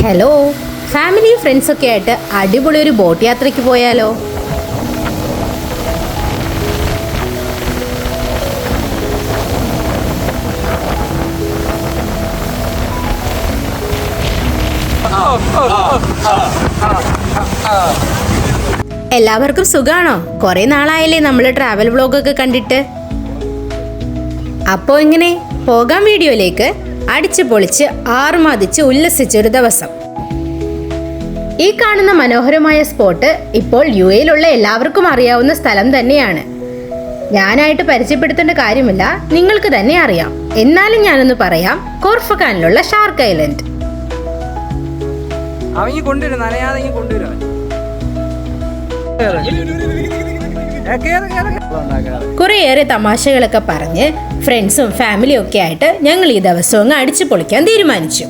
Hello, family ഫ്രണ്ട്സൊക്കെ ആയിട്ട് അടിപൊളി ഒരു ബോട്ട് യാത്രയ്ക്ക് പോയാലോ? എല്ലാവർക്കും സുഖാണോ? കുറെ നാളായല്ലേ നമ്മൾ ട്രാവൽ വ്ലോഗൊക്കെ കണ്ടിട്ട്. അപ്പോൾ ഇങ്ങനെ പോകാം വീഡിയോയിലേക്ക്. അടിച്ചു പൊളിച്ച് ആറുമാതിച്ച് ഉല്ലസിച്ചൊരു ദിവസം. ഈ കാണുന്ന മനോഹരമായ സ്പോട്ട് ഇപ്പോൾ UAE-യിലുള്ള എല്ലാവർക്കും അറിയാവുന്ന സ്ഥലം തന്നെയാണ്. ഞാനായിട്ട് പരിചയപ്പെടുത്തേണ്ട കാര്യമില്ല, നിങ്ങൾക്ക് തന്നെ അറിയാം. എന്നാലും ഞാനൊന്ന് പറയാം, കോർഫഖാനിലുള്ള ഷാർക്ക് ഐലൻഡ്. കുറേയേറെ തമാശകളൊക്കെ പറഞ്ഞ് ഫ്രണ്ട്സും ഫാമിലിയും ഒക്കെ ആയിട്ട് ഞങ്ങൾ ഈ ദിവസം അങ്ങ് അടിച്ചു പൊളിക്കാൻ തീരുമാനിച്ചു.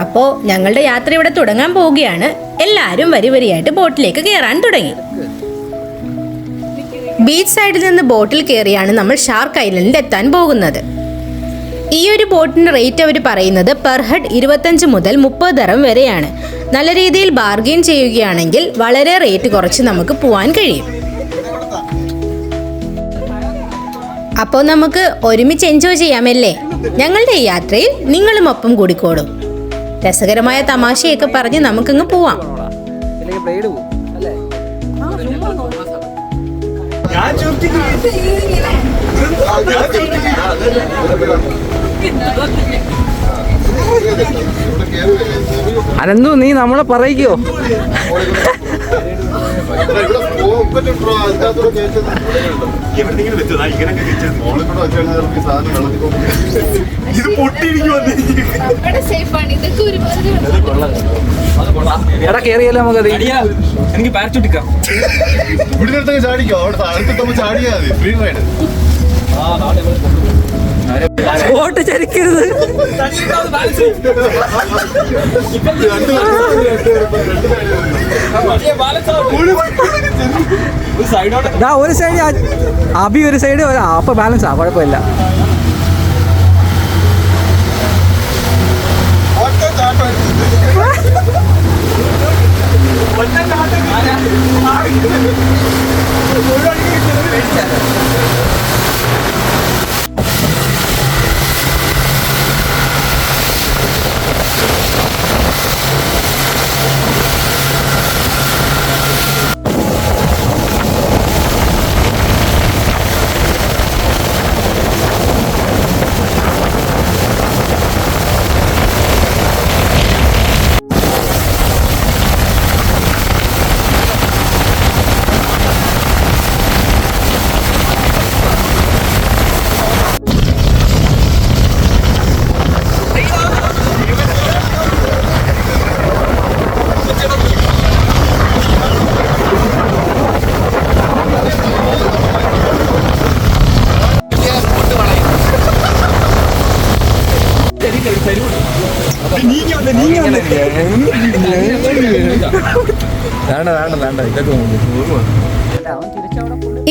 അപ്പോൾ ഞങ്ങളുടെ യാത്ര ഇവിടെ തുടങ്ങാൻ പോവുകയാണ്. എല്ലാവരും വരിവരിയായിട്ട് ബോട്ടിലേക്ക് കയറാൻ തുടങ്ങി. ബീച്ച് സൈഡിൽ നിന്ന് ബോട്ടിൽ കയറിയാണ് നമ്മൾ ഷാർക്ക് ഐലൻഡിൽ എത്താൻ പോകുന്നത്. ഈ ഒരു ബോട്ടിന്റെ റേറ്റ് അവർ പറയുന്നത് പെർ ഹെഡ് 25 മുതൽ 30 ദിർഹം വരെയാണ്. നല്ല രീതിയിൽ ബാർഗെയിൻ ചെയ്യുകയാണെങ്കിൽ വളരെ റേറ്റ് കുറച്ച് നമുക്ക് പോവാൻ കഴിയും. അപ്പോൾ നമുക്ക് ഒരുമിച്ച് എൻജോയ് ചെയ്യാമല്ലേ? ഞങ്ങളുടെ ഈ യാത്രയിൽ നിങ്ങളും ഒപ്പം കൂടിക്കോടും. രസകരമായ തമാശയൊക്കെ പറഞ്ഞ് നമുക്കങ്ങ് പോവാം. അനന്തു, നീ നമ്മളെ പറയിക്കോ? എടാ കേറിയല്ലോ നമുക്കത്. എനിക്ക് പാരച്ചൂട്ടിക്കാം. ചാടിക്കോ, അവിടെ ചാടിയാ മതി. Free ride. ബോട്ട് ചരിക്കരുത്. ഒരു സൈഡ് അബി, ഒരു സൈഡ് അപ്പൊ ബാലൻസ് ആ, കുഴപ്പമില്ല.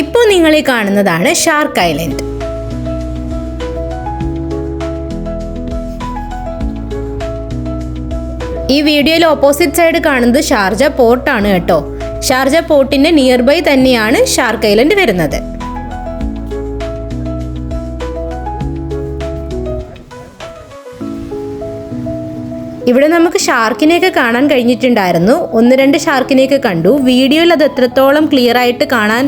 ഇപ്പോൾ നിങ്ങൾ ഈ കാണുന്നതാണ് ഷാർക്ക് ഐലൻഡ്. ഈ വീഡിയോയിൽ ഓപ്പോസിറ്റ് സൈഡ് കാണുന്നത് ഷാർജ പോർട്ടാണ് കേട്ടോ. ഷാർജ പോർട്ടിന്റെ നിയർ ബൈ തന്നെയാണ് ഷാർക്ക് ഐലൻഡ് വരുന്നത്. ഇവിടെ നമുക്ക് ഷാർക്കിനെയൊക്കെ കാണാൻ കഴിഞ്ഞിട്ടുണ്ടായിരുന്നു. 1-2 ഷാർക്കിനെയൊക്കെ കണ്ടു. വീഡിയോയിൽ അത് എത്രത്തോളം ക്ലിയർ ആയിട്ട് കാണാൻ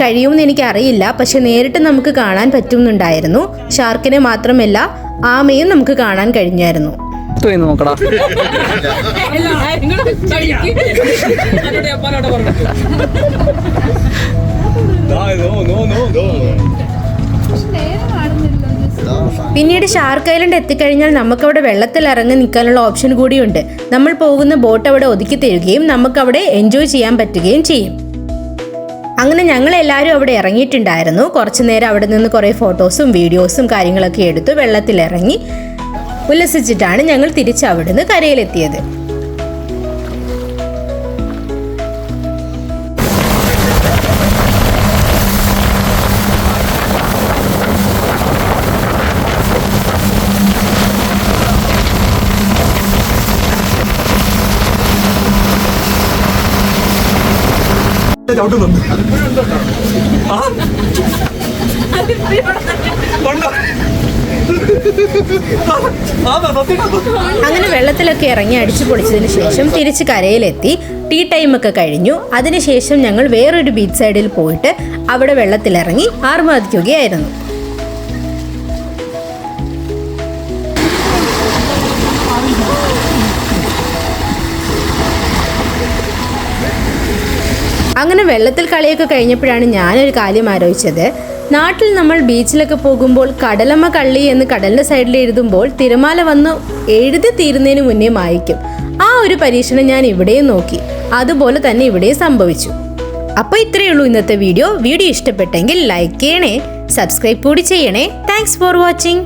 കഴിയുമെന്ന് എനിക്കറിയില്ല, പക്ഷെ നേരിട്ട് നമുക്ക് കാണാൻ പറ്റുന്നുണ്ടായിരുന്നു. ഷാർക്കിനെ മാത്രമല്ല ആമയും നമുക്ക് കാണാൻ കഴിഞ്ഞായിരുന്നു. നോക്കടാ, പിന്നീട് ഷാർക്ക് ഐലൻഡ് എത്തിക്കഴിഞ്ഞാൽ നമുക്കവിടെ വെള്ളത്തിൽ ഇറങ്ങി നിൽക്കാനുള്ള ഓപ്ഷൻ കൂടിയുണ്ട്. നമ്മൾ പോകുന്ന ബോട്ട് അവിടെ ഒതുക്കി തരികയും നമുക്കവിടെ എൻജോയ് ചെയ്യാൻ പറ്റുകയും ചെയ്യും. അങ്ങനെ ഞങ്ങൾ എല്ലാവരും അവിടെ ഇറങ്ങിയിട്ടുണ്ടായിരുന്നു. കുറച്ചു നേരം അവിടെ നിന്ന് കുറേ ഫോട്ടോസും വീഡിയോസും കാര്യങ്ങളൊക്കെ എടുത്തു വെള്ളത്തിലിറങ്ങി ഉല്ലസിച്ചിട്ടാണ് ഞങ്ങൾ തിരിച്ച് അവിടുന്ന് കരയിലെത്തിയത്. ചവിട്ടുന്നുണ്ട്. ആ? ഉണ്ടോ? ആണോ? സത്യമാണോ? അങ്ങനെ വെള്ളത്തിലൊക്കെ ഇറങ്ങി അടിച്ചു പൊളിച്ചതിന് ശേഷം തിരിച്ച് കരയിലെത്തി. ടീ ടൈമൊക്കെ കഴിഞ്ഞു. അതിനുശേഷം ഞങ്ങൾ വേറൊരു ബീച്ച് സൈഡിൽ പോയിട്ട് അവിടെ വെള്ളത്തിലിറങ്ങി ആർമാദിക്കുകയായിരുന്നു. അങ്ങനെ വെള്ളത്തിൽ കളിയൊക്കെ കഴിഞ്ഞപ്പോഴാണ് ഞാനൊരു കാര്യം ആലോചിച്ചത്. നാട്ടിൽ നമ്മൾ ബീച്ചിലൊക്കെ പോകുമ്പോൾ കടലമ്മ കള്ളി എന്ന് കടലിൻ്റെ സൈഡിൽ എഴുതുമ്പോൾ തിരമാല വന്ന് എഴുതി തീരുന്നതിന് മുന്നേ മായ്ക്കും. ആ ഒരു പരീക്ഷണം ഞാൻ ഇവിടെയും നോക്കി. അതുപോലെ തന്നെ ഇവിടെയും സംഭവിച്ചു. അപ്പോൾ ഇത്രയേ ഉള്ളൂ ഇന്നത്തെ വീഡിയോ. വീഡിയോ ഇഷ്ടപ്പെട്ടെങ്കിൽ ലൈക്ക് ചെയ്യണേ, സബ്സ്ക്രൈബ് കൂടി ചെയ്യണേ. Thanks for watching.